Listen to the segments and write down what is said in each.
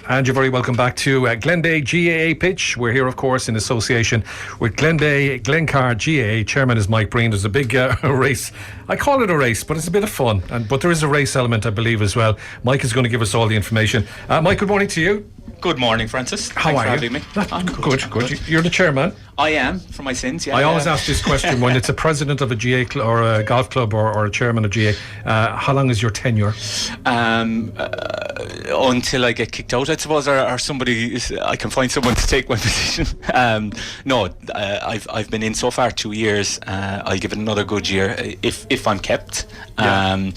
And you're very welcome back to Glenbeigh GAA Pitch. We're here, of course, in association with Glenbeigh Glencar GAA. Chairman is Mike Breen. There's a big race. I call it a race, but it's a bit of fun. But there is a race element, I believe, as well. Mike is going to give us all the information. Mike, good morning to you. Good morning, Francis. How are you? Thanks for having me. I'm Good. You're the chairman. I am, for my sins, yeah. I always ask this question when it's a president of a GA or a golf club or a chairman of GA. How long is your tenure? Until I get kicked out, I suppose, or somebody, I can find someone to take my position. I've been in so far 2 years. I'll give it another good year if I'm kept. I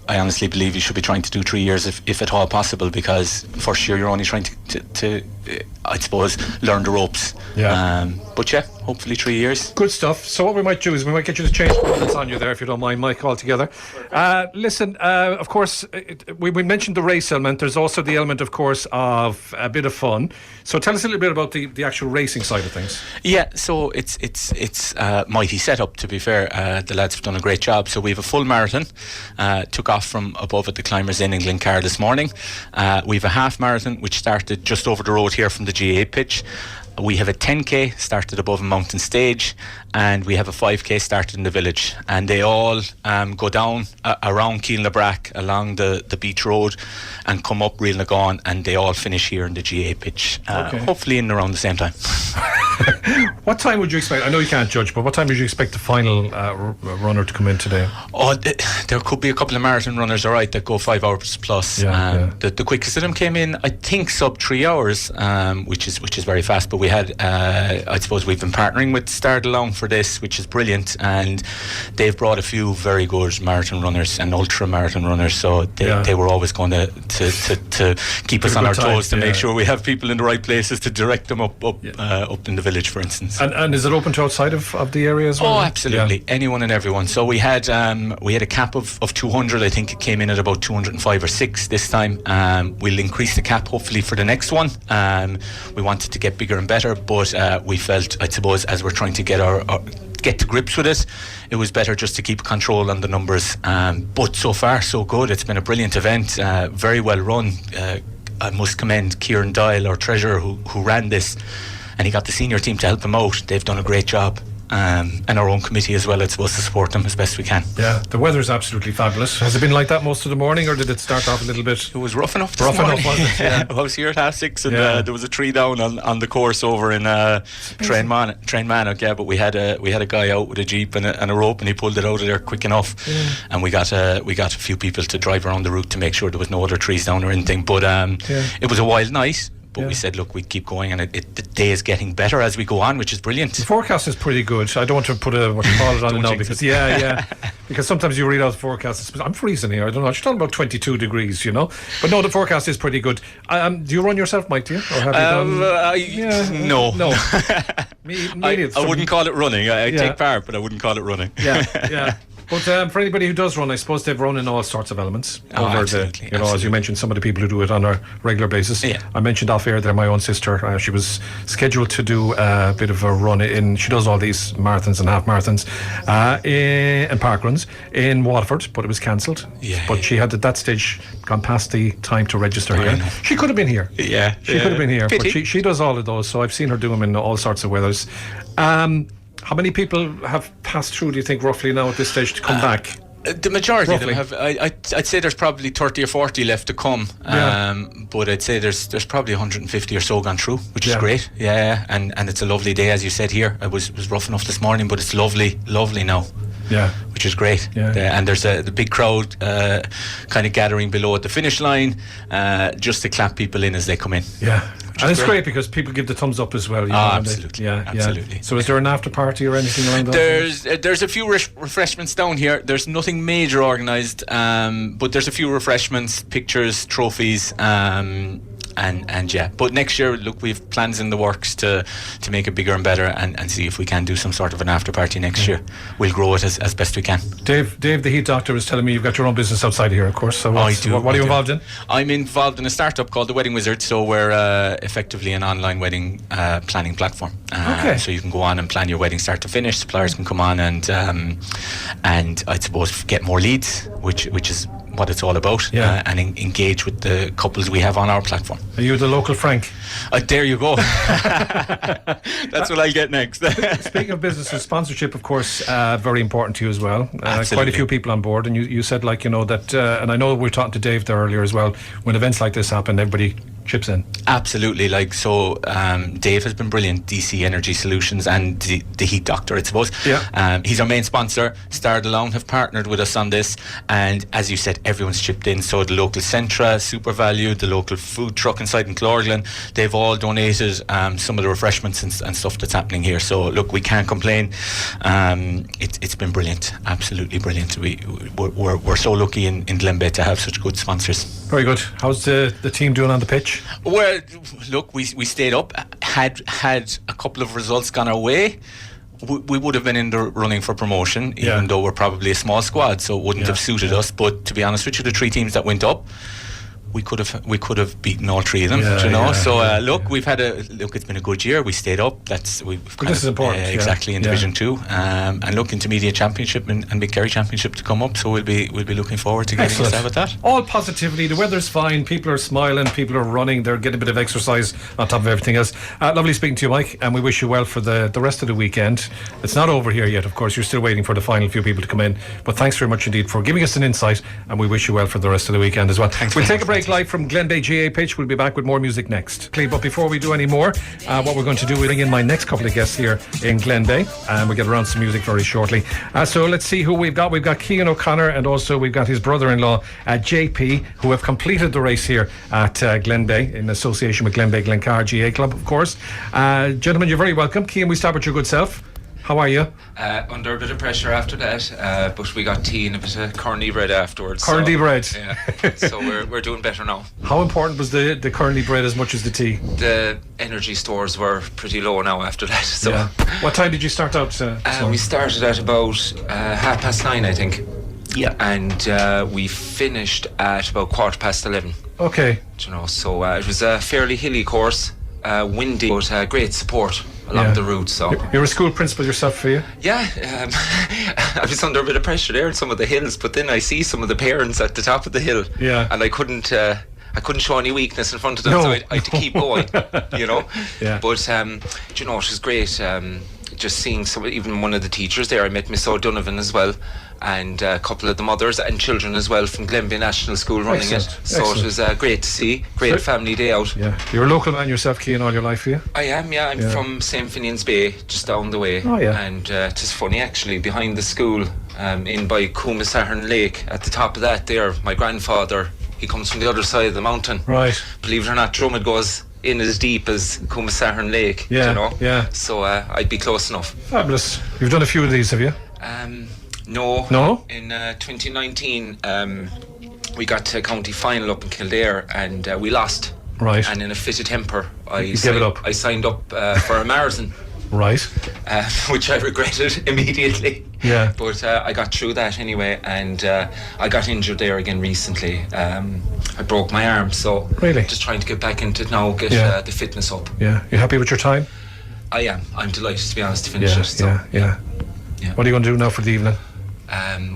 honestly believe you should be trying to do 3 years if at all possible, because first year you're only trying to I suppose, learn the ropes. Hopefully 3 years. Good stuff. So what we might do is we might get you to change the that's on you there, if you don't mind, Mike, altogether. Listen, of course, we mentioned the race element. There's also the element, of course, of a bit of fun. So tell us a little bit about the actual racing side of things. Yeah, so it's mighty setup, to be fair. The lads have done a great job. So we have a full marathon, took off from above at the Climbers Inn in Glencar this morning. We have a half marathon which started just over the road here from the GAA pitch. We have a 10k started above a mountain stage, and we have a 5k started in the village, and they all go down around Keelnabrack along the beach road and come up Real Nagan, and they all finish here in the GAA pitch, hopefully in around the same time. What time would you expect? I know you can't judge, but what time would you expect the final runner to come in today? There could be a couple of marathon runners, alright, that go 5 hours plus. The quickest of them came in, I think, sub 3 hours, which is very fast. But we had, I suppose, we've been partnering with Start Along for this, which is brilliant, and they've brought a few very good marathon runners and ultra marathon runners. So they were always going to keep us on our toes to make sure we have people in the right places to direct them up in the village, for instance. And is it open to outside of the area as well? Oh, absolutely. Anyone and everyone. So we had a cap of 200. I think it came in at about 205 or 6 this time. We'll increase the cap hopefully for the next one. We wanted to get bigger and better, but we felt, I suppose, as we're trying to get to grips with it, it was better just to keep control on the numbers. But so far so good. It's been a brilliant event, very well run. I must commend Kieran Doyle, our treasurer, who ran this, and he got the senior team to help him out. They've done a great job. And our own committee as well, it's supposed to support them as best we can. Yeah, the weather's absolutely fabulous. Has it been like that most of the morning, or did it start off a little bit? It was rough enough this morning. Was it? Yeah. I was here at 6:30, and there was a tree down on the course over in Trainmannock. But we had a guy out with a jeep and a rope, and he pulled it out of there quick enough. And we got a few people to drive around the route to make sure there was no other trees down or anything. But it was a wild night. But we said, look, we'd keep going, and the day is getting better as we go on, which is brilliant. The forecast is pretty good. I don't want to put what you call it on it now, because because sometimes you read out the forecast. I'm freezing here. I don't know. It's talking about 22 degrees, But no, the forecast is pretty good. Do you run yourself, Mike? Do you? Or have you done? No. Me I wouldn't call it running. I take part, but I wouldn't call it running. Yeah. But for anybody who does run, I suppose they've run in all sorts of elements. Absolutely. As you mentioned, some of the people who do it on a regular basis. Yeah. I mentioned off air there, my own sister, she was scheduled to do a bit of a run she does all these marathons and half marathons in parkruns in Waterford, but it was cancelled. But she had at that stage gone past the time to register here. She could have been here. She could have been here. Pity. But she does all of those, so I've seen her do them in all sorts of weathers. How many people have passed through, do you think, roughly now at this stage to come back? The majority of them have. I'd say there's probably 30 or 40 left to come. But I'd say there's probably 150 or so gone through, which is great. And it's a lovely day, as you said here. It was rough enough this morning, but it's lovely now. Which is great. And there's the big crowd kind of gathering below at the finish line, just to clap people in as they come in. And it's great because people give the thumbs up as well. Absolutely. Absolutely. So is there an after party or anything around that? There's a few refreshments down here. There's nothing major organised, but there's a few refreshments, pictures, trophies, but next year, look, we've plans in the works to make it bigger and better, and see if we can do some sort of an after party next year. We'll grow it as best we can. Dave, the heat doctor, was telling me you've got your own business outside of here, of course. So what are you involved in? I'm involved in a startup called the Wedding Wizard. So we're effectively an online wedding planning platform. So you can go on and plan your wedding start to finish. Suppliers can come on and I suppose get more leads, which is what it's all about, and engage with the couples we have on our platform. Are you the local Frank? There you go. That's what I'll get next. Speaking of business and sponsorship, of course, very important to you as well. Absolutely. Quite a few people on board, and you said, like, that, and I know we were talking to Dave there earlier as well, when events like this happen, everybody chips in. Absolutely. Dave has been brilliant, DC Energy Solutions and the Heat Doctor, I suppose. He's our main sponsor. Starred Laune have partnered with us on this, and as you said, everyone's chipped in. So the local Centra, Super Value, the local food truck inside in Clorglen, they've all donated some of the refreshments and stuff that's happening here. So look, we can't complain. It's been brilliant, absolutely brilliant. We're so lucky in Glenbeigh to have such good sponsors. Very good. How's the team doing on the pitch? Well, look, we stayed up. Had a couple of results gone our way, we would have been in the running for promotion, even though we're probably a small squad, so it wouldn't have suited us. But to be honest with you, the 3 teams that went up, we could have beaten all 3 of them. We've had it's been a good year. We stayed up. This is important. Exactly, in Division 2, and look, Intermediate Championship and Big Kerry Championship to come up. So we'll be looking forward to getting a stab at that. All positivity. The weather's fine. People are smiling. People are running. They're getting a bit of exercise on top of everything else. Lovely speaking to you, Mike, and we wish you well for the rest of the weekend. It's not over here yet, of course. You're still waiting for the final few people to come in. But thanks very much indeed for giving us an insight, and we wish you well for the rest of the weekend as well. We'll take a break live from Glenbeigh GA pitch. We'll be back with more music next. But before we do any more, what we're going to do, we'll bring in my next couple of guests here in Glenbeigh, and we'll get around some music very shortly. So let's see who we've got. We've got Cian O'Connor, and also we've got his brother-in-law, JP, who have completed the race here at Glenbeigh in association with Glenbeigh Glencar GA Club, of course. Gentlemen, you're very welcome. Cian, we start with your good self. How are you? Under a bit of pressure after that, but we got tea and a bit of corned bread afterwards. Corned bread. Yeah. So we're doing better now. How important was the corned bread as much as the tea? The energy stores were pretty low now after that. So what time did you start out? We started at about 9:30, I think. Yeah. And we finished at about 11:15. Okay. So it was a fairly hilly course, windy, but great support along the route. So you're a school principal yourself, for you? Yeah, I was under a bit of pressure there in some of the hills, but then I see some of the parents at the top of the hill, and I couldn't show any weakness in front of them, so I had to keep going, Yeah. But it was great. Just seeing even one of the teachers there. I met Miss O'Donovan as well, and a couple of the mothers and children as well from Glenbeigh National School running it. So it was great to see. Great family day out. Yeah, you're a local man yourself, Cian, all your life, are you? I am, yeah. I'm from St. Finian's Bay, just down the way. Oh, yeah. And it's funny, actually, behind the school, in by Coomesahern Lake, at the top of that there, my grandfather, he comes from the other side of the mountain. Right. Believe it or not, Drummond goes in as deep as Coomesahern Lake. Yeah. So I'd be close enough. Fabulous. You've done a few of these, have you? No. In 2019, we got to county final up in Kildare, and we lost. Right. And in a fit of temper, I signed up for a marathon. Right. Which I regretted immediately. Yeah. But I got through that anyway, and I got injured there again recently. I broke my arm, so really just trying to get back into it now, get the fitness up. Yeah. You happy with your time? I am. I'm delighted, to be honest, to finish it. So, yeah. What are you going to do now for the evening?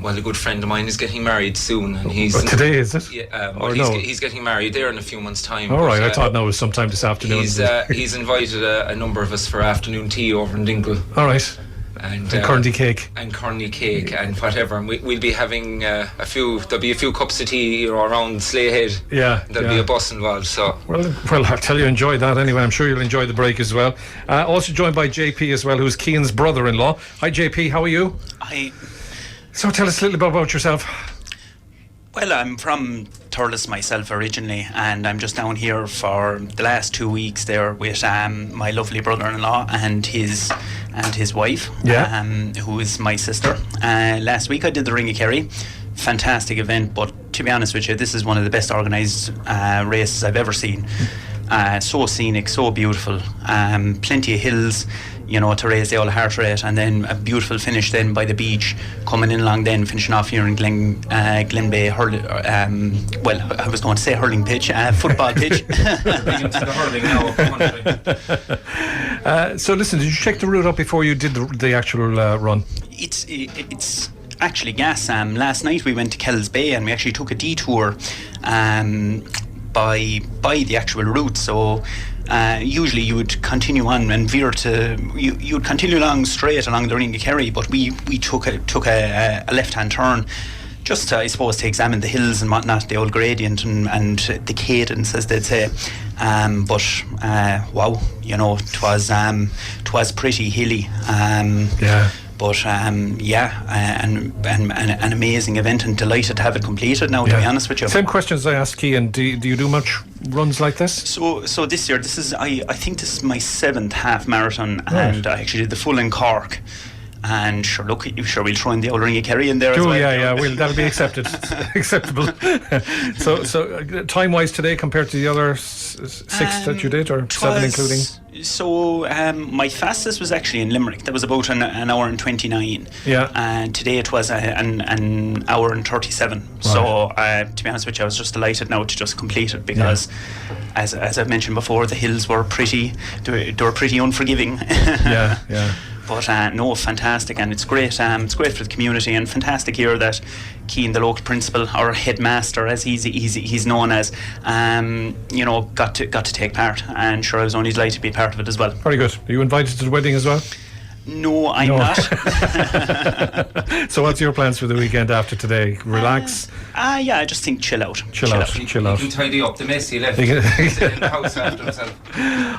Well, a good friend of mine is getting married soon, and today, is it? Yeah. He's getting married there in a few months' time. All right. I thought it was sometime this afternoon. He's invited a number of us for afternoon tea over in Dingle. All right. And corny cake. And corny cake and whatever. And we'll be having there'll be a few cups of tea, around Slayhead. Yeah. There'll be a bus involved, so. Well, I'll tell you, enjoy that anyway. I'm sure you'll enjoy the break as well. Also joined by JP as well, who's Cian's brother-in-law. Hi, JP, how are you? Hi. So tell us a little bit about yourself. Well, I'm from Thurles myself originally, and I'm just down here for the last 2 weeks there with my lovely brother-in-law and his wife, who is my sister. Last week I did the Ring of Kerry. Fantastic event, but to be honest with you, this is one of the best organised races I've ever seen. So scenic, so beautiful, plenty of hills, to raise the old heart rate, and then a beautiful finish then by the beach, coming in along then, finishing off here in Glenbeigh I was going to say hurling pitch, football pitch. So listen, did you check the route up before you did the actual run? It's actually gas. Last night we went to Kells Bay and we actually took a detour by the actual route. So usually you would continue on and veer to you would continue along straight along the Grainne Keary, but we took a left-hand turn just to, I suppose, to examine the hills and whatnot, the old gradient and the cadence, as they'd say. But wow, you know, it was pretty hilly. But an amazing event, and delighted to have it completed now, to be honest with you. Same questions I asked Cian. Do you do much runs like this? So this year, I think this is my 7th half marathon, and I actually did the full in Cork. And sure, look, we'll throw in the old Grainne Keary in there as well. That'll be acceptable. So time-wise today compared to the other 6 that you did, or 7 including? So my fastest was actually in Limerick. That was about an hour and 29. Yeah. And today it was an hour and 37. Right. So to be honest with you, I was just delighted now to just complete it, because as I've mentioned before, the hills were pretty unforgiving. Yeah. But no, fantastic, and it's great. It's great for the community, and fantastic here that Cian, the local principal, or headmaster, as he's known as, you know, got to take part. And sure, I was only delighted to be part of it as well. Very good. Are you invited to the wedding as well? No, I'm not. So what's your plans for the weekend after today? Relax? I just think chill out. Chill out. You can tidy up the mess he left in the house after himself.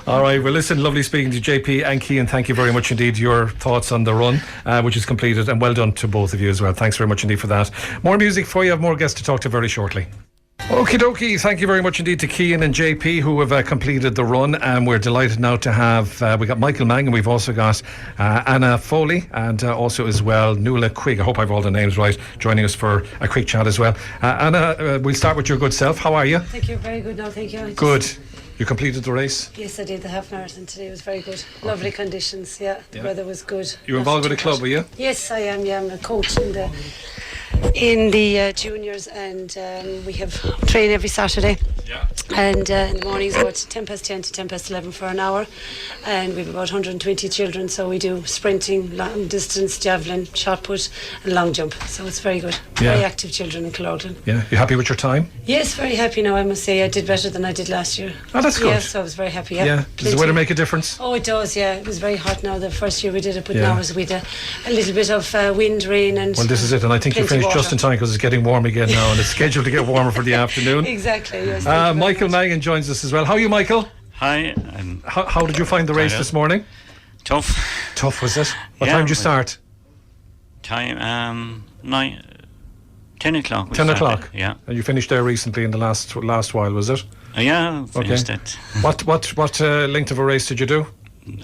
All right, well listen, lovely speaking to JP and Cian. Thank you very much indeed. Your thoughts on the run, which is completed, and well done to both of you as well. Thanks very much indeed for that. More music for you. I have more guests to talk to very shortly. Okie dokie, thank you very much indeed to Cian and JP, who have completed the run, and we're delighted now to have we got Michael Mangan, we've also got Anna Foley, and also as well Nuala Quigg, I hope I've all the names right, joining us for a quick chat as well. Anna, we'll start with your good self. How are you? Thank you, very good now, thank you. Good. You completed the race? Yes, I did. The half marathon today was very good. Lovely conditions, the weather was good. You involved with a club, were you? Yes, I am. Yeah, I'm a coach in the juniors, and we have train every Saturday. Yeah. And in the mornings about 10 past 10 to 10 past 11 for an hour, and we have about 120 children, so we do sprinting, long distance, javelin, shot put and long jump, so it's very good. Very active children in Killoughlin. Yeah. You happy with your time? Yes, very happy now. I must say I did better than I did last year. Oh, that's good. Yes, so I was very happy. Yeah. Does the weather make a difference? Oh, it does, yeah. It was very hot now the first year we did it, but now we had a little bit of wind, rain, and well, this is it, and I think you finished just in time, because it's getting warm again now, and it's scheduled to get warmer for the afternoon. Exactly, yes. Michael Mangan joins us as well. How are you, Michael? Hi. How did you find the race this morning? Tough. Tough, was it? What time did you start? 10 o'clock. 10 o'clock? Yeah. And you finished there recently in the last while, was it? Yeah, finished it. What length of a race did you do?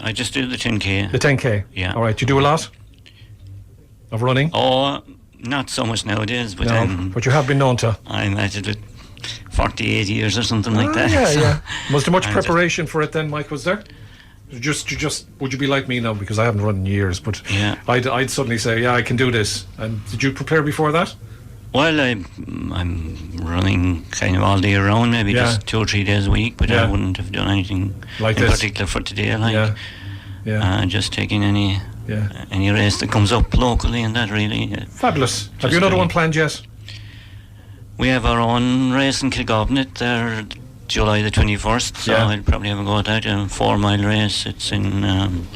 I just did the 10K. The 10K? Yeah. All right, you do a lot of running? Oh, not so much nowadays, but but you have been known to. I'm at it 48 years or something like that. Yeah, so yeah. Was there much preparation for it then, Mike, was there? Just would you be like me now, because I haven't run in years, but I'd suddenly say, I can do this. And did you prepare before that? Well, I'm running kind of all day around, maybe just 2 or 3 days a week, but I wouldn't have done anything like in particular for today. Just taking any race that comes up locally, and that really. Fabulous. Have you another one planned yet? We have our own race in Kilgobbnet there, July the 21st, so I'll probably have a go at that. A 4-mile race. It's in an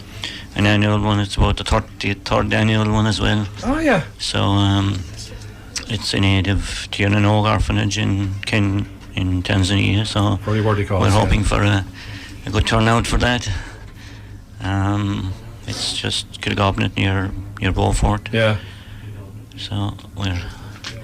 annual one. It's about the 33rd annual one as well. Oh yeah. So it's in aid of Tiernan Oak Orphanage in Tanzania. So we're hoping for a good turnout for that. It's just Kilgobbnet near Beaufort. Yeah. So we're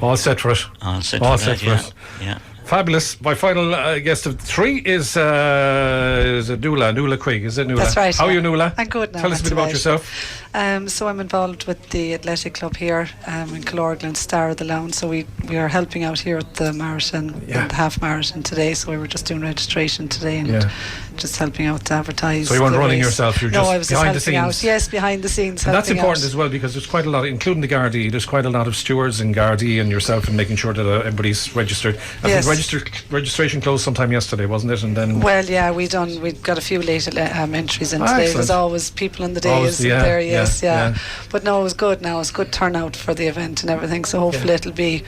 all set for it. All set for it. Yeah. Fabulous. My final guest of 3 is Nuala Quigg. Is it Nuala? That's right. How are you, Nuala? I'm good now. Tell us a bit about yourself. So I'm involved with the athletic club here in Killoughlin, Star of the Laune. So we are helping out here at the marathon, and the half marathon today. So we were just doing registration today and just helping out to advertise. So you weren't running yourself? You're just I was behind just the helping scenes. out. Yes, behind the scenes. And that's important as well, because there's quite a lot, including the Gardaí. There's quite a lot of stewards in Gardaí and yourself, and making sure that everybody's registered. I think registration closed sometime yesterday, wasn't it? And then we got a few late entries in today. There's always people in the days there. Yes. But no, it was good. Now it's good turnout for the event and everything. So hopefully it'll be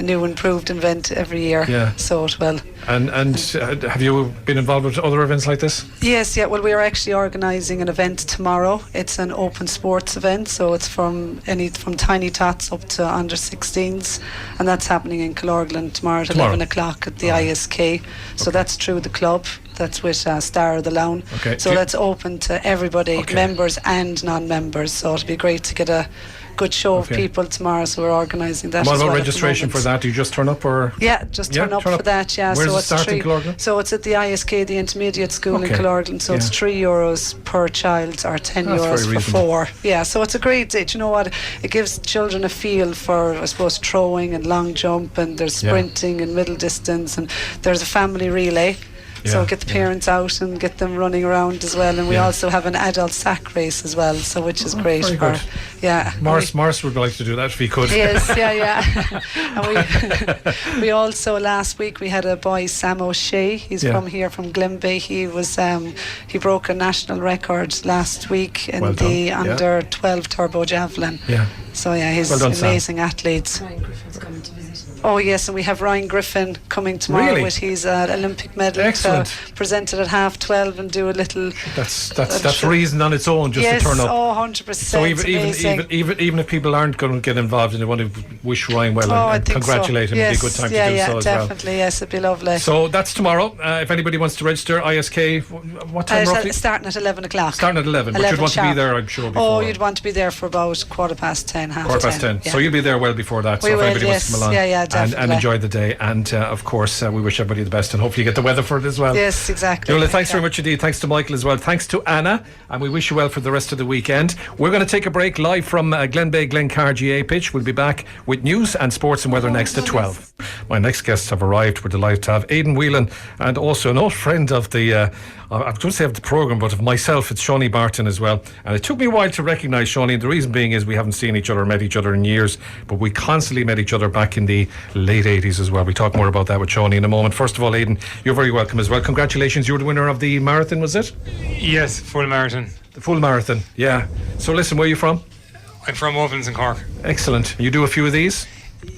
a new improved event every year. So it will. And have you been involved with other events like this? Yes, well, we are actually organising an event tomorrow. It's an open sports event, so it's from tiny tots up to under 16s, and that's happening in Kilorglan tomorrow at 11 o'clock at the ISK. So that's through the club. That's with Star of the Laune. So that's open to everybody, members and non-members. So it'll be great to get a good show of people tomorrow, so we're organising that. And what about registration for that? Do you just turn up, or? Turn up for that. Where's so it starting, Kilorglan? So it's at the ISK, the intermediate school in Kilorglan. So it's €3 per child, or €10 for 4. So it's a great day. Do you know what? It gives children a feel for, I suppose, throwing and long jump, and there's sprinting and middle distance, and there's a family relay. So get the parents out and get them running around as well, and we also have an adult sack race as well, so which is great. Very good. Morris would like to do that if he could. Yes, And we also last week we had a boy, Sam O'Shea. He's from here, from Glenbeigh. He was he broke a national record last week in the under 12 turbo javelin. So he's an amazing athlete. Ryan Griffin's coming to visit. Oh yes, and we have Ryan Griffin coming tomorrow with his Olympic medal to present it at 12:30 and do a little. That's reason on its own just to turn up. 100%. So even if people aren't going to get involved and they want to wish Ryan well and congratulate him, it'd be a good time to do so as well. Definitely, yes, it'd be lovely. So that's tomorrow. If anybody wants to register, ISK, what time roughly? Starting at 11 o'clock. Starting at 11, but you'd want to be there, I'm sure, before. You'd want to be there for about 10:15, half 10. So you'll be there well before that. So if anybody wants to come along and enjoy the day, and of course we wish everybody the best, and hopefully you get the weather for it as well. Yes, exactly. Nuala, thanks very much indeed. Thanks to Michael as well. Thanks to Anna, and we wish you well for the rest of the weekend. We're going to take a break live from Glenbeigh Glencar GA pitch. We'll be back with news and sports and weather next at 12. My next guests have arrived. We're delighted to have Aidan Whelan, and also an old friend of the I was going to say of the programme, but of myself, it's Seanie Barton as well. And it took me a while to recognise Seanie, and the reason being is we haven't seen each other, met each other in years, but we constantly met each other back in the late 80s as well. We talk more about that with Seanie in a moment. First of all, Aidan, you're very welcome as well. Congratulations, you were the winner of the marathon, was it? Yes, full marathon. The full marathon, yeah. So listen, where are you from? I'm from Ovens in Cork. Excellent. You do a few of these?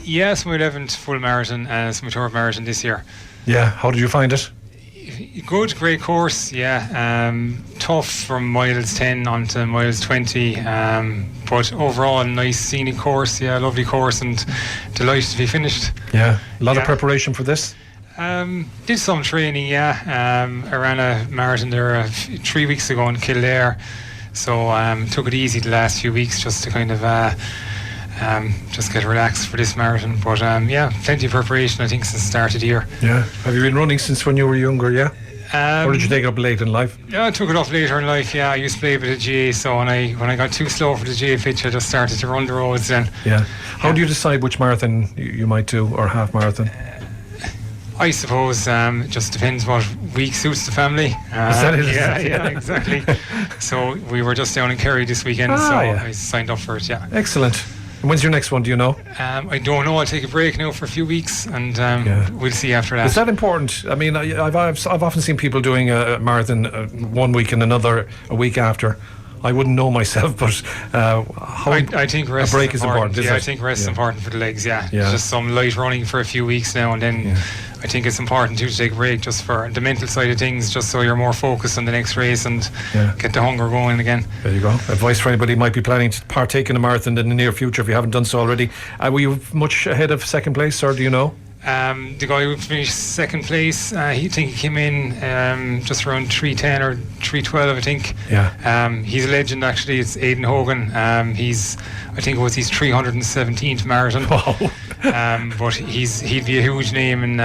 Yes, my 11th full marathon, it's my 3rd marathon this year. Yeah, how did you find it? Good, great course, tough from miles 10 on to miles 20, but overall nice scenic course, lovely course, and delighted to be finished. Yeah, a lot of preparation for this? Did some training, I ran a marathon there 3 weeks ago in Kildare, so took it easy the last few weeks just to kind of just get relaxed for this marathon, but plenty of preparation I think since the start of the year. Have you been running since when you were younger? Or did you take it up late in life? I took it up later in life. I used to play a bit of GA, so when I got too slow for the GA pitch, I just started to run the roads then. How do you decide which marathon you might do, or half marathon? I suppose it just depends what week suits the family. Is that it? Yeah, exactly. So we were just down in Kerry this weekend, I signed up for it. Excellent. And when's your next one, do you know? I don't know. I'll take a break now for a few weeks, and we'll see after that. Is that important? I mean, I've often seen people doing a marathon 1 week and another a week after. I wouldn't know myself, but I think rest a break is important. I think rest is important for the legs. Just some light running for a few weeks now, and then I think it's important too to take a break just for the mental side of things, just so you're more focused on the next race and get the hunger going again. There you go. Advice for anybody who might be planning to partake in a marathon in the near future if you haven't done so already. Were you much ahead of second place, or do you know? The guy who finished second place, he came in just around 3:10 or 3:12, I think. He's a legend actually. It's Aidan Hogan. I think it was his 317th marathon. Wow. But he'd be a huge name in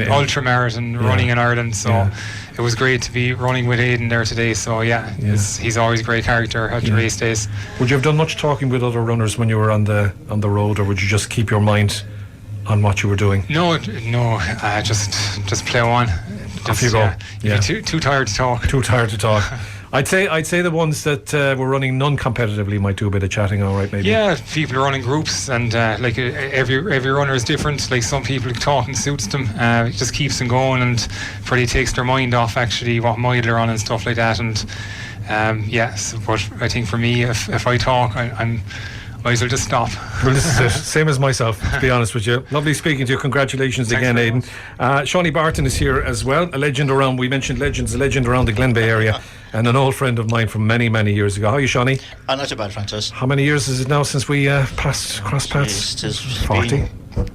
ultra marathon running in Ireland. So it was great to be running with Aidan there today. So he's always a great character at the race days. Would you have done much talking with other runners when you were on the road, or would you just keep your mind on what you were doing? No, just plow on. Off you go. Too tired to talk. Too tired to talk. I'd say the ones that were running non-competitively might do a bit of chatting, all right, maybe. Yeah, people are running groups, and every runner is different. Like some people, talking suits them. It just keeps them going, and probably takes their mind off actually what mile they're on and stuff like that. And but I think for me, if I talk, I might as well just stop. Well, this is it. Same as myself, to be honest with you. Lovely speaking to you. Congratulations again, Aidan. Seanie Barton is here as well. A legend around, we mentioned legends, a legend around the Glenbeigh area, and an old friend of mine from many, many years ago. How are you, Seanie? Not too bad, Francis. How many years is it now since we crossed paths? 40?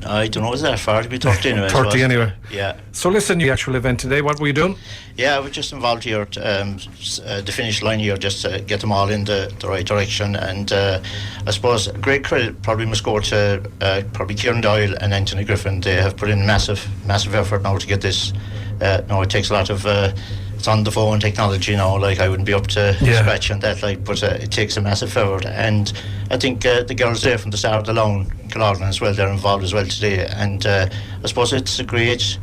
I don't know, is that 40? It'll be 30 anyway. 30 anyway. Yeah. So listen, the actual event today, what were you doing? Yeah, we're just involved here at the finish line here, just to get them all in the right direction. And I suppose great credit probably must go to probably Kieran Doyle and Anthony Griffin. They have put in massive effort now to get this. It takes a lot of it's on the phone technology now, like I wouldn't be up to scratch on that, like, but it takes a massive effort. And I think the girls there from the start of the Laune, Killarney as well, they're involved as well today. And I suppose it's a great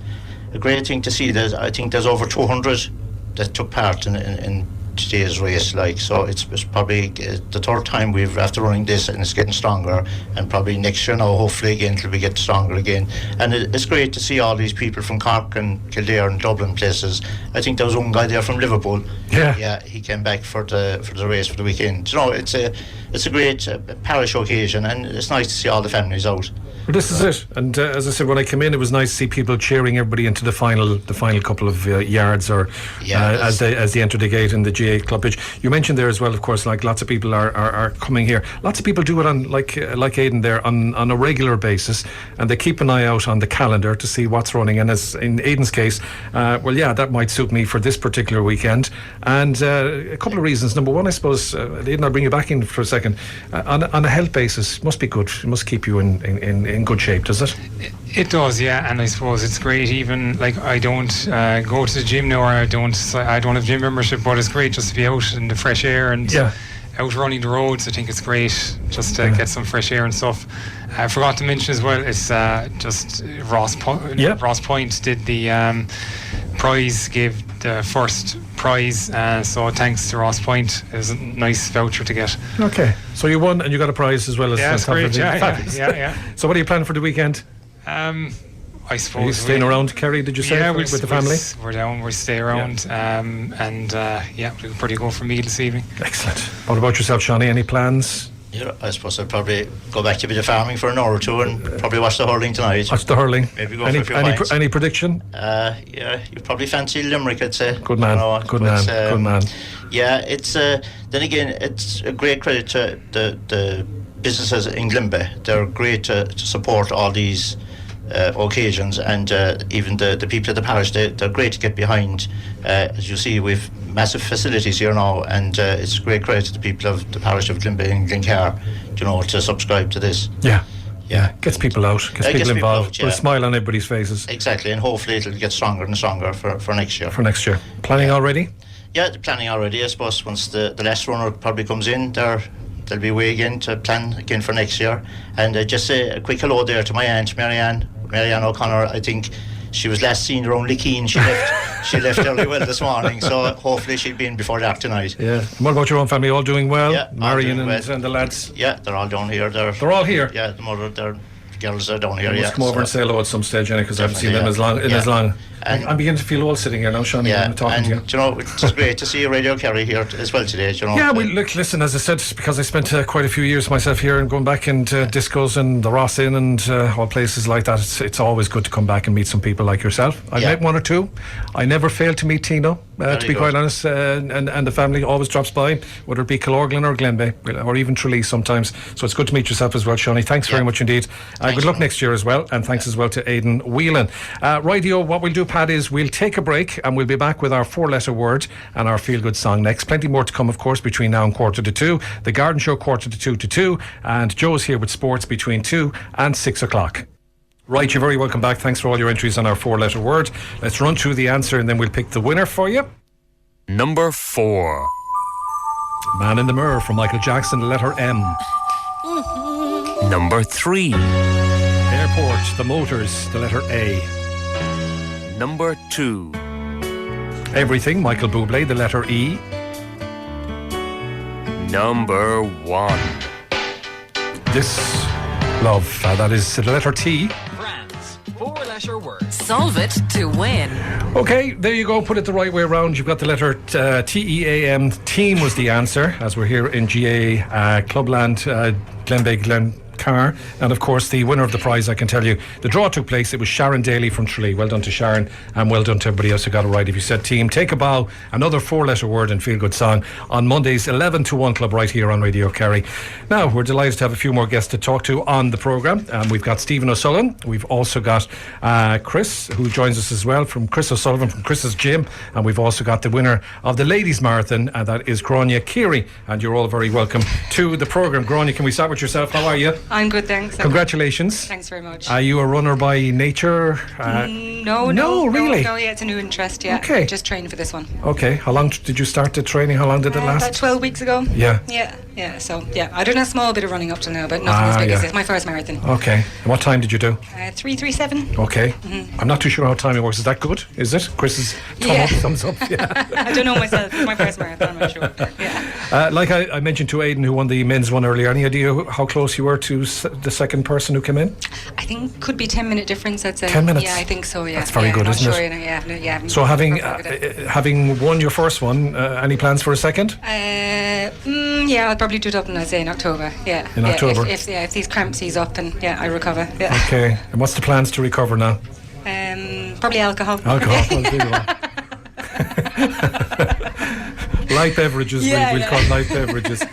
thing to see. That I think there's over 200 that took part in today's race, like, so it's probably the third time we've after running this, and it's getting stronger, and probably next year now hopefully again till we get stronger again. And it's great to see all these people from Cork and Kildare and Dublin places. I think there was one guy there from Liverpool. Yeah, he came back for the race for the weekend. It's a great parish occasion, and it's nice to see all the families out. Well, this is it. And as I said, when I came in, it was nice to see people cheering everybody into the final couple of yards, or as they enter the gate in the GA club pitch. You mentioned there as well, of course, like lots of people are coming here. Lots of people do it on like Aidan there on a regular basis, and they keep an eye out on the calendar to see what's running. And as in Aidan's case, that might suit me for this particular weekend. And a couple of reasons. Number one, I suppose, Aidan, I'll bring you back in for a second. On a health basis, must be good. It must keep you in good shape, does it? It does, yeah. And I suppose it's great. Even like I don't go to the gym now, or I don't have gym membership, but it's great just to be out in the fresh air and out running the roads. I think it's great just to get some fresh air and stuff. I forgot to mention as well, it's just Ross Point did the prize, gave the first prize, so thanks to Ross Point. It was a nice voucher to get. Okay, so you won and you got a prize as well as that's great. Yeah. So what are you planning for the weekend? I suppose. Are you staying around Kerry, did you say, with the family? We're down, we'll stay around, we'll probably go for a meal this evening. Excellent. What about yourself, Seanie? Any plans? Yeah, I suppose I'll probably go back to a bit of farming for an hour or two, and probably watch the hurling tonight. Watch the hurling. Maybe go for a few pints. Any prediction? You probably fancy Limerick, I'd say. Good man. Good man. Yeah, it's then again, it's a great credit to the businesses in Glenbeigh. They're great to support all these occasions, and even the people at the parish, they're great to get behind. As you see, we've massive facilities here now, and it's a great credit to the people of the parish of Glenbeigh and Glencar, to subscribe to this. Yeah, gets people out, gets people involved, put a smile on everybody's faces. Exactly, and hopefully it'll get stronger and stronger for next year. Planning already? Yeah, the planning already. I suppose once the last runner probably comes in, they'll be away again to plan again for next year. And just say a quick hello there to my aunt Marianne O'Connor. I think she was last seen around Leakeen. She left early well this morning, so hopefully she'll be in before dark tonight. Yeah. And what about your own family? All doing well? Yeah, Marion and the lads? Yeah, they're all down here. They're all here? Yeah, the mother, their girls are down here. Let's come over and say hello at some stage, because I haven't seen them as long. And I'm beginning to feel old sitting here now, Seanie. I'm talking to you. It's great to see Radio Kerry here as well today. Yeah, listen, as I said, because I spent quite a few years myself here and going back into discos and the Ross Inn and all places like that. It's always good to come back and meet some people like yourself. I've met one or two. I never fail to meet Tino, to be quite honest, and the family always drops by, whether it be Killarney or Glenbeigh, or even Tralee sometimes. So it's good to meet yourself as well, Seanie. Thanks very much indeed. Good luck next year as well, and thanks as well to Aidan Whelan. Rightio, what we'll do, Pat, is we'll take a break and we'll be back with our 4-letter word and our feel-good song next. Plenty more to come, of course, between now and 1:45. The Garden Show 1:45 to 2, and Joe's here with sports between 2 and 6 o'clock. Right, you're very welcome back. Thanks for all your entries on our 4-letter word. Let's run through the answer and then we'll pick the winner for you. Number 4. Man in the Mirror from Michael Jackson, the letter M. Number 3. Airport, The Motors, the letter A. Number 2. Everything, Michael Bublé, the letter E. Number 1. This love, that is the letter T. Brands, 4-letter word. Solve it to win. Okay, there you go. Put it the right way around. You've got the letter TEAM. Team was the answer, as we're here in GA Clubland, Glenbeigh, Glencar. And of course, the winner of the prize, I can tell you, the draw took place. It was Sharon Daly from Tralee. Well done to Sharon, and well done to everybody else who got it right. If you said team, take a bow, another 4-letter word and feel good song on Monday's 11 to 1 Club right here on Radio Kerry. Now, we're delighted to have a few more guests to talk to on the programme. We've got Stephen O'Sullivan. We've also got Chris, who joins us as well, from Chris O'Sullivan from Chris's Gym. And we've also got the winner of the Ladies Marathon, and that is Grainne Keary. And you're all very welcome to the programme. Grainne, can we start with yourself? How are you? I'm good, thanks. Congratulations. Thanks very much. Are you a runner by nature? No, really? No, yeah, it's a new interest, yeah. Okay. Just training for this one. Okay. How long did you start the training? How long did it last? About 12 weeks ago. Yeah. Yeah, so, yeah, I done a small bit of running up to now, but nothing as big as this. My first marathon. Okay. And what time did you do? 3:37. Okay. I'm not too sure how timing works. Is that good? Is it? Chris's thumbs up. Yeah. I don't know myself. It's my first marathon, I'm not sure. Yeah. Like I mentioned to Aidan, who won the men's one earlier, any idea how close you were to the second person who came in? I think could be 10-minute difference, I'd say. 10 minutes? Yeah, I think so, yeah. That's very good, isn't it? Yeah. So having won your first one, any plans for a second? Yeah, I'll probably do Dublin, I'd say, in October. Yeah. In October? If these cramps ease up and I recover. Yeah. Okay. And what's the plans to recover now? Probably alcohol. Alcohol, well, there you are. Light beverages, we'll call light beverages.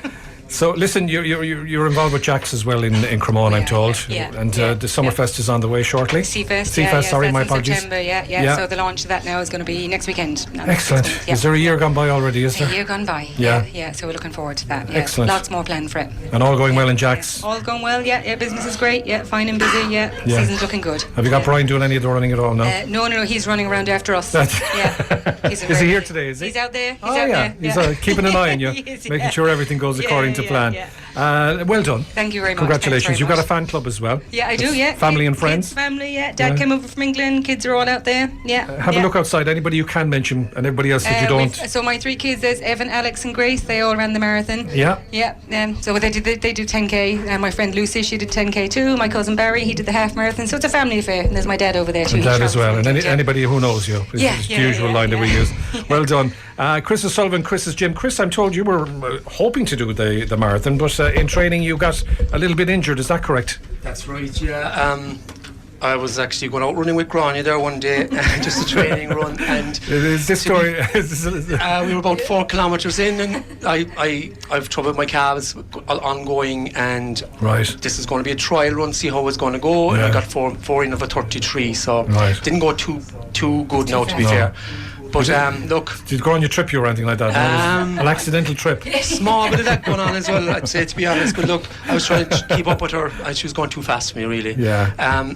So listen, you're involved with Jack's as well in Cremona, I'm told. And the Summerfest is on the way shortly. Seafest, sorry, my apologies. September, yeah. So the launch of that now is going to be next weekend. Excellent. Is there a year gone by already, is there? A year gone by, yeah. So we're looking forward to that. Yeah. Excellent. Lots more planned for it. And all going well in Jack's? All going well, yeah. Business is great, fine and busy, Season's looking good. Have you got Brian doing any of the running at all now? No, he's running around after us. Is he here today, is he? He's out there. He's keeping an eye on you, making sure everything goes according to plan. Well done. Thank you very much. Congratulations. You've got a fan club as well. Yeah, I do, yeah. Family and friends. Kids, family, yeah. Dad came over from England. Kids are all out there. Yeah. Have a look outside. Anybody you can mention and everybody else that you don't. So my 3 kids, there's Evan, Alex and Grace. They all ran the marathon. Yeah. So they do 10k. And my friend Lucy, she did 10k too. My cousin Barry, he did the half marathon. So it's a family affair. And there's my dad over there too. And dad as well. And anybody who knows you. It's the usual line that we use. Well done. Chris O'Sullivan, Chris's Gym. Chris, I'm told you were hoping to do the marathon, but in training you got a little bit injured. Is that correct? That's right, yeah. I was actually going out running with Grainne there one day, just a training run, and is this story? We were about 4 kilometres in, and I've trouble with my calves ongoing, and this is going to be a trial run, see how it's going to go. And I got 4 in of a 33, so didn't go too good now, to be fair. But look, did you go on your trip or anything like that? An accidental trip. Small bit of that going on as well, I'd say, to be honest. But look, I was trying to keep up with her, and she was going too fast for me, really. Yeah.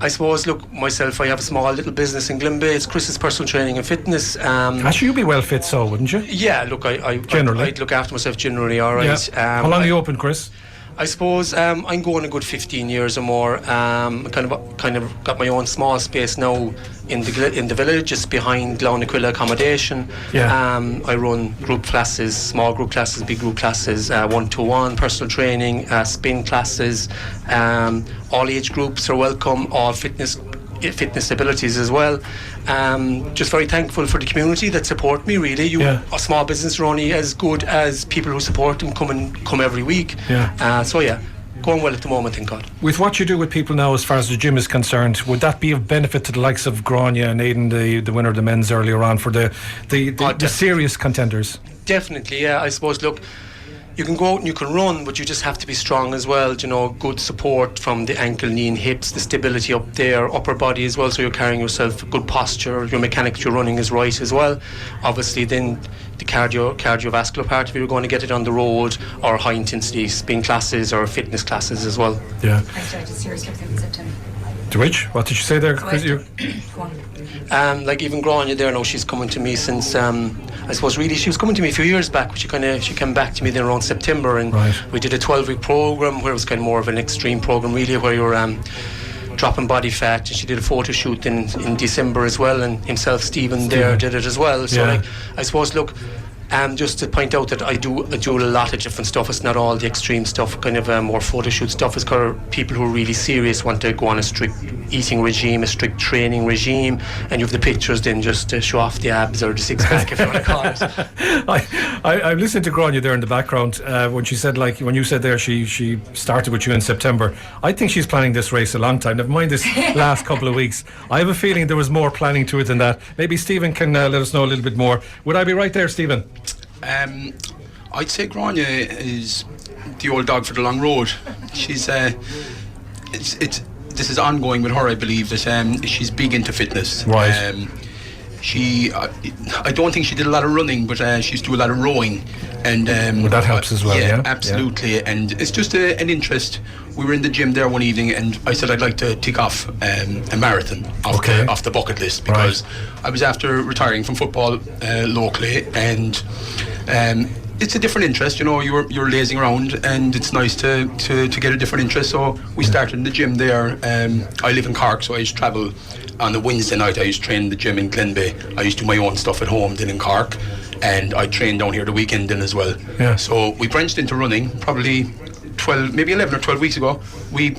I suppose, look, myself, I have a small little business in Glenbeigh. It's Chris's personal training and fitness. Actually, you'd be well fit, so wouldn't you? Yeah, look, I'd look after myself generally, all right. Yeah. How long are you open, Chris? I suppose I'm going a good 15 years or more. Kind of got my own small space now in the village, just behind Laune accommodation. I run group classes, small group classes, big group classes, 1-to-1, personal training, spin classes. All age groups are welcome. All fitness abilities as well. Just very thankful for the community that support me, really. A small business are only as good as people who support them come every week. Going well at the moment, thank God. With what you do with people now as far as the gym is concerned, would that be of benefit to the likes of Grainne and Aidan, the winner of the men's earlier on, for the serious contenders? Definitely, yeah. I suppose, look, you can go out and you can run, but you just have to be strong as well. Good support from the ankle, knee and hips, the stability up there, upper body as well, so you're carrying yourself, good posture, your mechanics you're running is right as well. Obviously then the cardiovascular part, if you're going to get it on the road, or high intensity spin classes or fitness classes as well. I started seriously in September. To which? What did you say there? Like even Grainne there now, she's coming to me since I suppose really she was coming to me a few years back, but she came back to me then around September, and we did a 12-week program where it was kind of more of an extreme program, really, where you're dropping body fat, and she did a photo shoot in December as well, and himself, Stephen, there did it as well. So I suppose, look, Just to point out that I do a lot of different stuff. It's not all the extreme stuff, kind of more photo shoot stuff. It's kind of people who are really serious, want to go on a strict eating regime, a strict training regime, and you have the pictures then just to show off the abs or the six-pack, if you want to call it. I'm listening to Grainne there in the background when she said, like, when you said there she started with you in September. I think she's planning this race a long time. Never mind this last couple of weeks. I have a feeling there was more planning to it than that. Maybe Stephen can let us know a little bit more. Would I be right there, Stephen? I'd say Grainne is the old dog for the long road. She's this is ongoing with her. I believe that she's big into fitness. Right. I don't think she did a lot of running, but she used to do a lot of rowing, and well, that helps as well. Yeah, absolutely. Yeah. And it's just an interest. We were in the gym there one evening, and I said I'd like to tick off a marathon off the bucket list, because I was after retiring from football locally, and it's a different interest. You know, you're lazing around, and it's nice to get a different interest. So we started in the gym there. I live in Cork, so I used to travel on a Wednesday night. I used to train in the gym in Glenbeigh. I used to do my own stuff at home then in Cork, and I trained down here the weekend then as well. Yeah. So we branched into running probably 11 or 12 weeks ago. We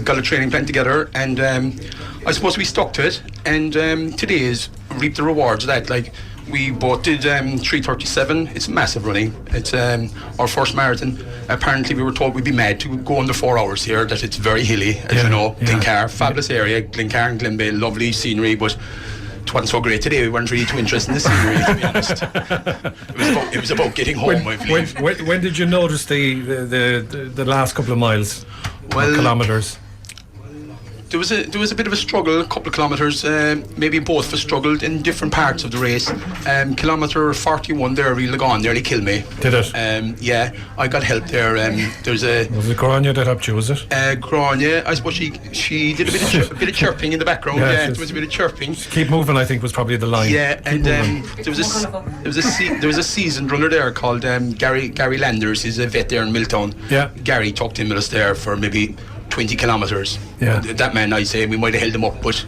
got a training plan together, and I suppose we stuck to it, and today is reap the rewards of that. Like, we both did 3:37. It's massive running. It's our first marathon. Apparently we were told we'd be mad to go under 4 hours here, that it's very hilly, as you know. Glencar, fabulous area, Glencar and Glenbeigh, lovely scenery, but it wasn't so great today. We weren't really too interested in the scenery, to be honest. It was about getting home, I believe. When did you notice the last couple of miles, kilometres? There was a bit of a struggle, a couple of kilometres, maybe both of us struggled in different parts of the race. Kilometre 41 there really gone, nearly killed me. Did it? Yeah, I got help there. Was it Grainne that helped you, was it? Grainne, I suppose she did a bit of chirping in the background. Yeah, there was a bit of chirping. Just keep moving, I think, was probably the line. Yeah, and there was a seasoned runner there called Gary Landers. He's a vet there in Milltown. Yeah. Gary talked in with us there for maybe 20 kilometres. Yeah. That man, I'd say we might have held him up, but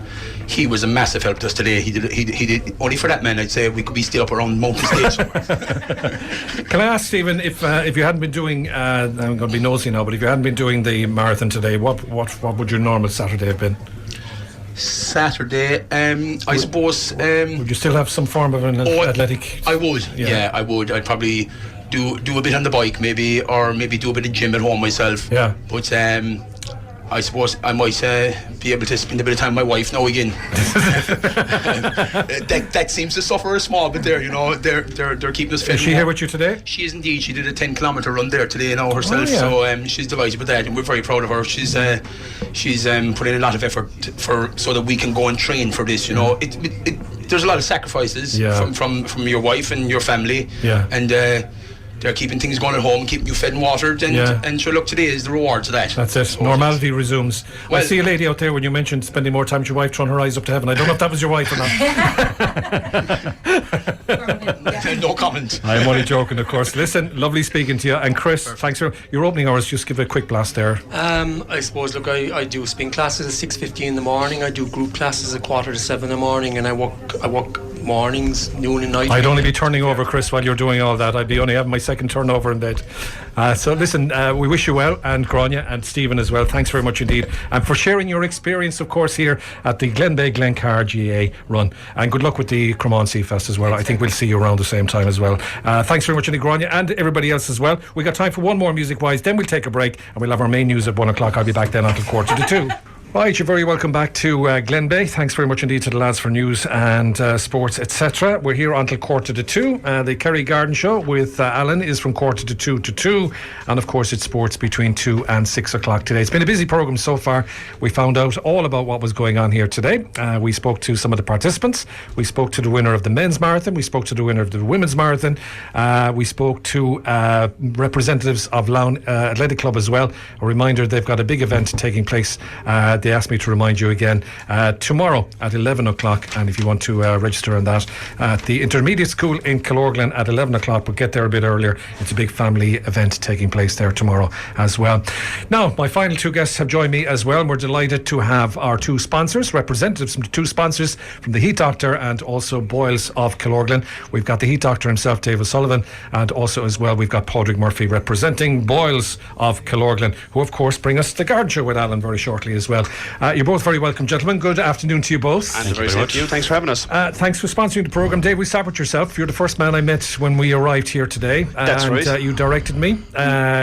he was a massive help to us today. He did only for that man, I'd say we could be still up around Mountain Stage. Can I ask, Stephen, if you hadn't been doing I'm going to be nosy now, but if you hadn't been doing the marathon today, what would your normal Saturday have been? Saturday, I suppose would you still have some form of an athletic? I would. Yeah, I would. I'd probably do a bit on the bike, maybe, or maybe do a bit of gym at home myself. Yeah. But I suppose I might be able to spend a bit of time with my wife now again. that seems to suffer a small bit there, you know. They're keeping us fit. Is she here with you today? She is indeed. She did a 10-kilometre run there today now herself. So she's delighted with that, and we're very proud of her. She's put in a lot of effort so that we can go and train for this. You know, there's a lot of sacrifices from your wife and your family. Yeah. And they're keeping things going at home, keeping you fed and watered, and sure, look, today is the rewards of that. That's it. So normality resumes. I see a lady out there when you mentioned spending more time with your wife, throwing her eyes up to heaven. I don't know if that was your wife or not. No comment. I'm only joking, of course. Listen, lovely speaking to you. And Chris, thanks for your opening hours. Just give a quick blast there. I suppose, look, I do spin classes at 6:50 in the morning. I do group classes at 6:45 in the morning, and I work mornings, noon and night. I'd only be turning over, Chris, while you're doing all that. I'd be only having my second turnover in bed. So listen, we wish you well, and Grainne and Stephen as well. Thanks very much indeed, and for sharing your experience, of course, here at the Glenbeigh Glencar GAA run. And good luck with the Cremon Sea Fest as well. I think we'll see you around the same time as well. Thanks very much indeed, Grainne, and everybody else as well. We got time for one more music wise, then we'll take a break, and we'll have our main news at 1 o'clock. I'll be back then until 1:45. Right, you're very welcome back to Glenbeigh. Thanks very much indeed to the lads for news and sports, etc. We're here until 1:45. The Kerry Garden Show with Alan is from 1:45 to 2, and of course it's sports between 2 and 6 o'clock today. It's been a busy programme so far. We found out all about what was going on here today. We spoke to some of the participants. We spoke to the winner of the men's marathon. We spoke to the winner of the women's marathon. We spoke to representatives of Laune Athletic Club as well. A reminder, they've got a big event taking place they asked me to remind you again tomorrow at 11 o'clock, and if you want to register on that at the intermediate school in Killorglin at 11 o'clock, but get there a bit earlier. It's a big family event taking place there tomorrow as well. Now, my final two guests have joined me as well, and we're delighted to have our two sponsors, representatives from the two sponsors, from the Heat Doctor and also Boyles of Killorglin. We've got the Heat Doctor himself, David Sullivan, and also as well we've got Padraig Murphy representing Boyles of Killorglin, who of course bring us the Garden Show with Alan very shortly as well. You're both very welcome, gentlemen. Good afternoon to you both. And very much to you. Thanks for having us. Thanks for sponsoring the programme. Dave, we start with yourself. You're the first man I met when we arrived here today. That's right. You directed me.